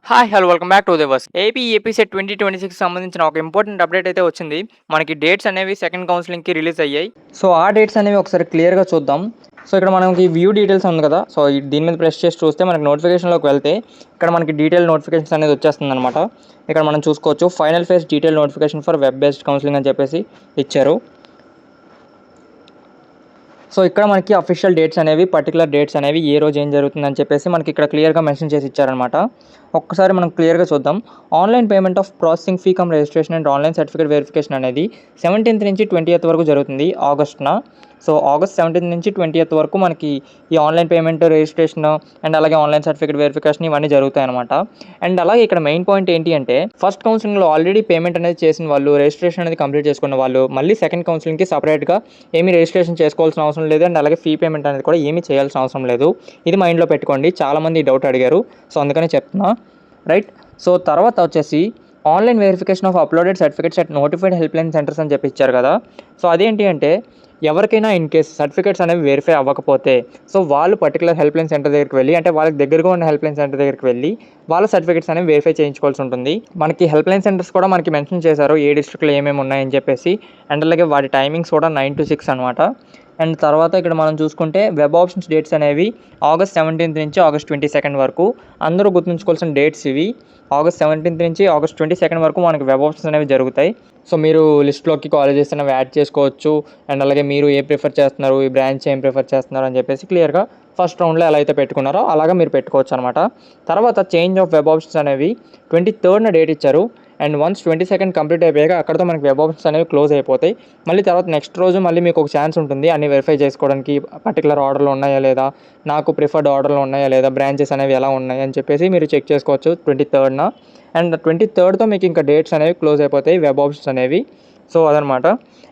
Hi hello welcome back to diverse AP APSET 2026 సంబంధించిన ఒక important update అయితే వచ్చింది. మనకి డేట్స్ అనేవి సెకండ్ కౌన్సిలింగ్కి రిలీజ్ అయ్యాయి. సో ఆ డేట్స్ అనేవి ఒకసారి క్లియర్గా చూద్దాం. సో ఇక్కడ మనకి వ్యూ డీటెయిల్స్ ఉంది కదా, సో దీని మీద ప్రెస్ చేసి చూస్తే మనకి నోటిఫికేషన్లోకి వెళ్తే ఇక్కడ మనకి డీటెయిల్ నోటిఫికేషన్స్ అనేది వచ్చేస్తుంది అనమాట. ఇక్కడ మనం చూసుకోవచ్చు final phase detail notification for web based counselling అని చెప్పేసి ఇచ్చారు. సో ఇక్కడ మనకి అఫీషియల్ డేట్స్ అనేవి పర్టికులర్ డేట్స్ అనేవి ఏ రోజు ఏం జరుగుతుందని చెప్పేసి మనకి ఇక్కడ క్లియర్గా మెన్షన్ చేసి ఇచ్చారనమాట. ఒక్కసారి మనం క్లియర్గా చూద్దాం. Online payment of processing fee come registration and online certificate verification అనేది 17th నుంచి 20th వరకు జరుగుతుంది ఆగస్ట్న. సో ఆగస్ట్ 17th నుంచి 20th వరకు మనకి ఈ ఆన్లైన్ పేమెంట్ రిజిస్ట్రేషన్ అండ్ అలాగే ఆన్లైన్ సర్టిఫికేట్ వెరిఫికేషన్ ఇవన్నీ జరుగుతాయి అనమాట. అండ్ అలాగే ఇక్కడ మెయిన్ పాయింట్ ఏంటి అంటే ఫస్ట్ కౌన్సిలింగ్లో ఆల్రెడీ పేమెంట్ అనేది చేసిన వాళ్ళు, రిజిస్ట్రేషన్ అనేది కంప్లీట్ చేసుకున్న వాళ్ళు మళ్ళీ సెకండ్ కౌన్సిలింగ్కి సపరేట్గా ఏమీ రిజిస్ట్రేషన్ చేసుకోవాల్సిన అవసరం లేదు. అండ్ అలాగే ఫీ పేమెంట్ అనేది కూడా ఏమీ చేయాల్సిన అవసరం లేదు. ఇది మైండ్లో పెట్టుకోండి, చాలామంది డౌట్ అడిగారు, సో అందుకనే చెప్తున్నా. రైట్. సో తర్వాత వచ్చేసి online verification of uploaded certificates at notified help line centres అని చెప్పి ఇచ్చారు కదా. సో అదేంటి అంటే ఎవరికైనా ఇన్ కేస్ సర్టిఫికేట్స్ అనేవి వెరిఫై అవ్వకపోతే సో వాళ్ళు పర్టికులర్ హెల్ప్ లైన్ సెంటర్ దగ్గరికి వెళ్ళి, అంటే వాళ్ళకి దగ్గరగా ఉన్న హెల్ప్ లైన్ సెంటర్ దగ్గరికి వెళ్ళి వాళ్ళ సర్టిఫికేట్స్ అనేవి వెరిఫై చేయించుకోవాల్సి ఉంటుంది. మనకి హెల్ప్ లైన్ సెంటర్స్ కూడా మనకి మెన్షన్ చేశారు ఏ డిస్ట్రిక్ట్లో ఏమేమి ఉన్నాయని చెప్పేసి. అండ్ అలాగే వాటి టైమింగ్స్ కూడా 9 to 6 అనమాట. అండ్ తర్వాత ఇక్కడ మనం చూసుకుంటే వెబ్ ఆప్షన్స్ డేట్స్ అనేవి ఆగస్ట్ 17th నుంచి ఆగస్ట్ 22nd వరకు. అందరూ గుర్తుంచుకోవాల్సిన డేట్స్ ఇవి. ఆగస్ట్ 17th నుంచి ఆగస్ట్ 22nd వరకు మనకి వెబ్ ఆప్షన్స్ అనేవి జరుగుతాయి. సో మీరు లిస్ట్లోకి కాలేజెస్ అనేవి యాడ్ చేసుకోవచ్చు. అండ్ అలాగే మీరు ఏ ప్రిఫర్ చేస్తున్నారు, ఈ బ్రాంచ్ ఏం ప్రిఫర్ చేస్తున్నారు అని చెప్పేసి క్లియర్గా ఫస్ట్ రౌండ్లో ఎలా అయితే పెట్టుకున్నారో అలాగా మీరు పెట్టుకోవచ్చు అనమాట. తర్వాత చేంజ్ ఆఫ్ వెబ్ ఆప్షన్స్ అనేవి 23rd డేట్ ఇచ్చారు. అండ్ వన్స్ 22nd కంప్లీట్ అయిపోయాక అక్కడతో మనకి వెబ్ ఆప్షన్స్ అనేవి క్లోజ్ అయిపోతాయి. మళ్ళీ తర్వాత నెక్స్ట్ రోజు మళ్ళీ మీకు ఒక ఛాన్స్ ఉంటుంది అన్ని వెరిఫై చేసుకోవడానికి, పర్టికులర్ ఆర్డర్లు ఉన్నాయా లేదా, నాకు ప్రిఫర్డ్ ఆర్డర్లు ఉన్నాయా లేదా, బ్రాంచెస్ అనేవి ఎలా ఉన్నాయి అని చెప్పేసి మీరు చెక్ చేసుకోవచ్చు 23rd. అండ్ 23rdతో మీకు ఇంకా డేట్స్ అనేవి క్లోజ్ అయిపోతాయి వెబ్ ఆప్షన్స్ అనేవి. సో అదనమాట.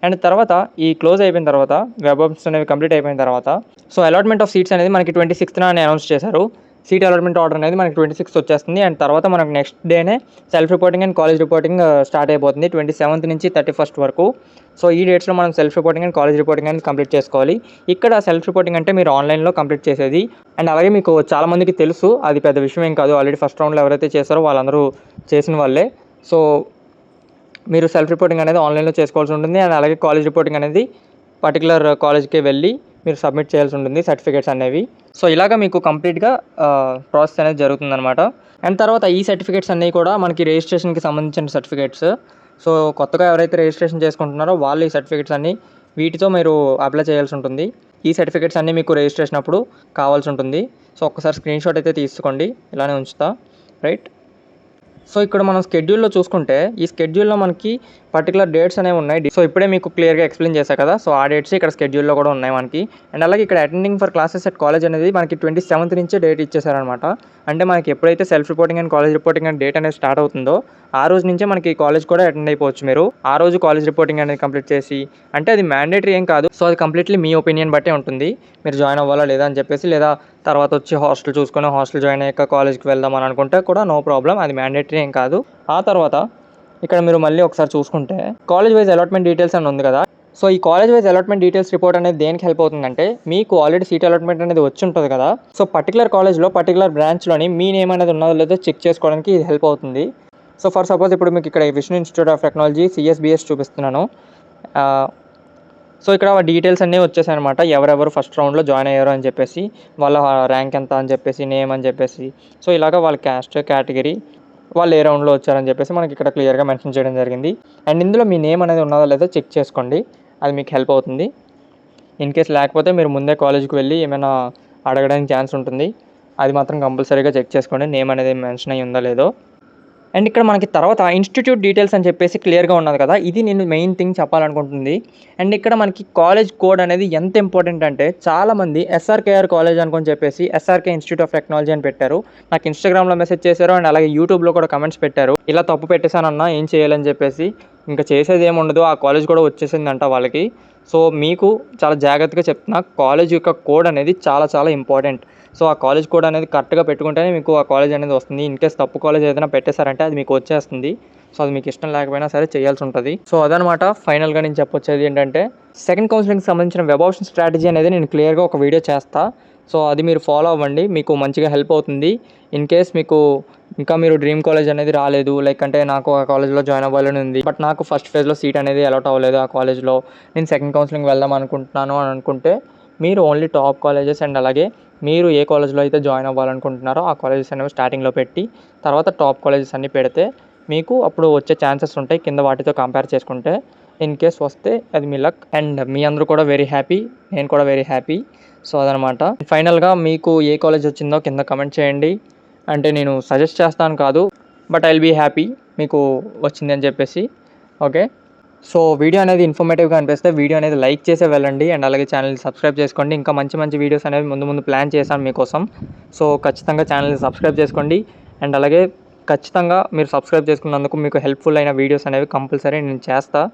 అండ్ తర్వాత ఈ క్లోజ్ అయిపోయిన తర్వాత వెబ్ ఆప్షన్స్ అనేవి కంప్లీట్ అయిపోయిన తర్వాత సో అలాట్మెంట్ ఆఫ్ సీట్స్ అనేది మనకి 26th అని అనౌన్స్ చేశారు. సీట్ అలాట్మెంట్ ఆర్డర్ అనేది మనకి 26th వచ్చేస్తుంది. అండ్ తర్వాత మనకు నెక్స్ట్ డేనే self reporting and college reporting start అయిపోతుంది 27th నుంచి 31st వరకు. సో ఈ డేట్స్లో మనం self reporting and college reporting అనేది కంప్లీట్ చేసుకోవాలి. ఇక్కడ సెల్ఫ్ రిపోర్టింగ్ అంటే మీరు ఆన్లైన్లో కంప్లీట్ చేసేది. అండ్ అలాగే మీకు చాలామందికి తెలుసు, అది పెద్ద విషయం ఏం కాదు, ఆల్రెడీ ఫస్ట్ రౌండ్లో ఎవరైతే చేస్తారో వాళ్ళందరూ చేసిన వాళ్ళే. సో మీరు సెల్ఫ్ రిపోర్టింగ్ అనేది ఆన్లైన్లో చేసుకోవాల్సి ఉంటుంది. అండ్ అలాగే కాలేజ్ రిపోర్టింగ్ అనేది పర్టికులర్ కాలేజ్కి వెళ్ళి మీరు సబ్మిట్ చేయాల్సి ఉంటుంది సర్టిఫికేట్స్ అనేవి. సో ఇలాగ మీకు కంప్లీట్గా ప్రాసెస్ అనేది జరుగుతుందన్నమాట. అండ్ తర్వాత ఈ సర్టిఫికేట్స్ అన్నీ కూడా మనకి రిజిస్ట్రేషన్కి సంబంధించిన సర్టిఫికేట్స్. సో కొత్తగా ఎవరైతే రిజిస్ట్రేషన్ చేసుకుంటున్నారో వాళ్ళు ఈ సర్టిఫికేట్స్ అన్నీ వీటితో మీరు అప్లై చేయాల్సి ఉంటుంది. ఈ సర్టిఫికేట్స్ అన్నీ మీకు రిజిస్ట్రేషన్ అప్పుడు కావాల్సి ఉంటుంది. సో ఒక్కసారి స్క్రీన్ షాట్ అయితే తీసుకోండి, ఇలానే ఉంచుతా. రైట్. సో ఇక్కడ మనం స్కెడ్యూల్లో చూసుకుంటే ఈ స్కెడ్యూల్లో మనకి పర్టికులర్ డేట్స్ అనేవి ఉన్నాయి. సో ఇప్పుడే మీకు క్లియర్గా ఎక్స్ప్లెయిన్ చేశాను కదా, సో ఆ డేట్స్ ఇక్కడ స్కెడ్యూల్లో కూడా ఉన్నాయి మనకి. అండ్ అలాగే ఇక్కడ attending for classes at college అనేది మనకి 27th నుంచే డేట్ ఇచ్చేసారనమాట. అంటే మనకి ఎప్పుడైతే self reporting and college reporting and date అనేది స్టార్ట్ అవుతుందో ఆ రోజు నుంచే మనకి కాలేజ్ కూడా అటెండ్ అయిపోవచ్చు మీరు. ఆ రోజు కాలేజ్ రిపోర్టింగ్ అనేది కంప్లీట్ చేసి, అంటే అది మ్యాండేటరీ ఏం కాదు, సో అది కంప్లీట్లీ మీ ఒపీనియన్ బట్టే ఉంటుంది మీరు జాయిన్ అవ్వాలా లేదా అని చెప్పేసి. లేదా తర్వాత వచ్చి హాస్టల్ చూసుకొని హాస్టల్ జాయిన్ అయ్యాక కాలేజ్కి వెళ్దాం అని అనుకుంటే కూడా నో ప్రాబ్లం, అది మ్యాండేటరీ ఏం కాదు. ఆ తర్వాత ఇక్కడ మీరు మళ్ళీ ఒకసారి చూసుకుంటే కాలేజ్ వైజ్ అలాట్మెంట్ డీటెయిల్స్ అని ఉంది కదా. సో ఈ college wise allotment details report అనేది దేనికి హెల్ప్ అవుతుందంటే మీకు ఆల్రెడీ సీట్ అలాట్మెంట్ అనేది వచ్చి ఉంటుంది కదా, సో పర్టికులర్ కాలేజ్లో పర్టికులర్ బ్రాంచ్లోని మీ నేమ్ అనేది ఉన్నదో లేదో చెక్ చేసుకోవడానికి ఇది హెల్ప్ అవుతుంది. సో ఫర్ సపోజ్ ఇప్పుడు మీకు ఇక్కడ Vishnu institute of technology CSBS చూపిస్తున్నాను. సో ఇక్కడ డీటెయిల్స్ అన్నీ వచ్చేసాయి అనమాట, ఎవరెవరు ఫస్ట్ రౌండ్లో జాయిన్ అయ్యారు అని చెప్పేసి, వాళ్ళ ర్యాంక్ ఎంత అని చెప్పేసి, నేమ్ అని చెప్పేసి. సో ఇలాగ వాళ్ళ క్యాస్ట్, కేటగిరీ, వాళ్ళు ఏ రౌండ్లో వచ్చారని చెప్పేసి మనకి ఇక్కడ క్లియర్గా మెన్షన్ చేయడం జరిగింది. అండ్ ఇందులో మీ నేమ్ అనేది ఉన్నదో లేదో చెక్ చేసుకోండి, అది మీకు హెల్ప్ అవుతుంది. ఇన్ కేస్ లేకపోతే మీరు ముందే కాలేజ్కి వెళ్ళి ఏమైనా అడగడానికి ఛాన్స్ ఉంటుంది, అది మాత్రం కంపల్సరీగా చెక్ చేసుకోండి నేమ్ అనేది మెన్షన్ అయ్యి ఉందో లేదో. అండ్ ఇక్కడ మనకి తర్వాత ఇన్స్టిట్యూట్ డీటెయిల్స్ అని చెప్పేసి క్లియర్గా ఉన్నది కదా, ఇది నేను మెయిన్ థింగ్ చెప్పాలనుకుంటుంది. అండ్ ఇక్కడ మనకి కాలేజ్ కోడ్ అనేది ఎంత ఇంపార్టెంట్ అంటే చాలామంది SRKR కాలేజ్ అనుకొని చెప్పేసి SRK ఇన్స్టిట్యూట్ ఆఫ్ టెక్నాలజీ అని పెట్టారు. నాకు ఇన్స్టాగ్రామ్లో మెసేజ్ చేశారు అండ్ అలాగే యూట్యూబ్లో కూడా కమెంట్స్ పెట్టారు, ఇలా తప్పు పెట్టేశానన్నా ఏం చేయాలని చెప్పేసి. ఇంకా చేసేది ఏముండదు, ఆ కాలేజ్ కూడా వచ్చేసిందంట వాళ్ళకి. సో మీకు చాలా జాగ్రత్తగా చెప్తున్నా, కాలేజ్ యొక్క కోడ్ అనేది చాలా చాలా ఇంపార్టెంట్. సో ఆ కాలేజ్ కోడ్ అనేది కరెక్ట్గా పెట్టుకుంటేనే మీకు ఆ కాలేజ్ అనేది వస్తుంది. ఇన్ కేస్ తప్పు కాలేజ్ ఏదైనా పెట్టేశారంటే అది మీకు వచ్చేస్తుంది. సో అది మీకు ఇష్టం లేకపోయినా సరే చేయాల్సి ఉంటుంది. సో అదనమాట ఫైనల్గా నేను చెప్పొచ్చేది ఏంటంటే సెకండ్ కౌన్సిలింగ్కి సంబంధించిన వెబ్ ఆప్షన్ స్ట్రాటజీ అనేది నేను క్లియర్గా ఒక వీడియో చేస్తా. సో అది మీరు ఫాలో అవ్వండి, మీకు మంచిగా హెల్ప్ అవుతుంది. ఇన్ కేస్ మీకు ఇంకా మీరు డ్రీమ్ కాలేజ్ అనేది రాలేదు, లైక్ అంటే నాకు ఆ కాలేజ్లో జాయిన్ అవ్వాలని ఉంది, బట్ నాకు ఫస్ట్ ఫేజ్లో సీట్ అనేది అలాట్ అవ్వలేదు ఆ కాలేజ్లో, నేను సెకండ్ కౌన్సిలింగ్ వెళ్దాం అనుకుంటున్నాను అని అనుకుంటే మీరు ఓన్లీ టాప్ కాలేజెస్ అండ్ అలాగే మీరు ఏ కాలేజ్లో అయితే జాయిన్ అవ్వాలనుకుంటున్నారో ఆ కాలేజెస్ అనేవి స్టార్టింగ్లో పెట్టి తర్వాత టాప్ కాలేజెస్ అన్నీ పెడితే మీకు అప్పుడు వచ్చే ఛాన్సెస్ ఉంటాయి కింద వాటితో కంపేర్ చేసుకుంటే. ఇన్ కేస్ వస్తే అది మీ లక్ అండ్ మీ అందరూ కూడా వెరీ హ్యాపీ, నేను కూడా వెరీ హ్యాపీ. సో అదనమాట. ఫైనల్గా మీకు ఏ కాలేజ్ వచ్చిందో కింద కమెంట్ చేయండి. అంటే నేను సజెస్ట్ చేస్తాను కాదు, but I will be happy మీకు వచ్చింది అని చెప్పేసి. ఓకే, సో వీడియో అనేది ఇన్ఫర్మేటివ్గా అనిపిస్తే వీడియో అనేది లైక్ చేసే వెళ్ళండి అండ్ అలాగే ఛానల్ని సబ్స్క్రైబ్ చేసుకోండి. ఇంకా మంచి మంచి వీడియోస్ అనేవి ముందు ప్లాన్ చేశాను మీకోసం. సో ఖచ్చితంగా ఛానల్ని సబ్స్క్రైబ్ చేసుకోండి అండ్ అలాగే ఖచ్చితంగా మీరు సబ్స్క్రైబ్ చేసుకున్నందుకు మీకు హెల్ప్ఫుల్ అయిన వీడియోస్ అనేవి కంపల్సరీ నేను చేస్తాను.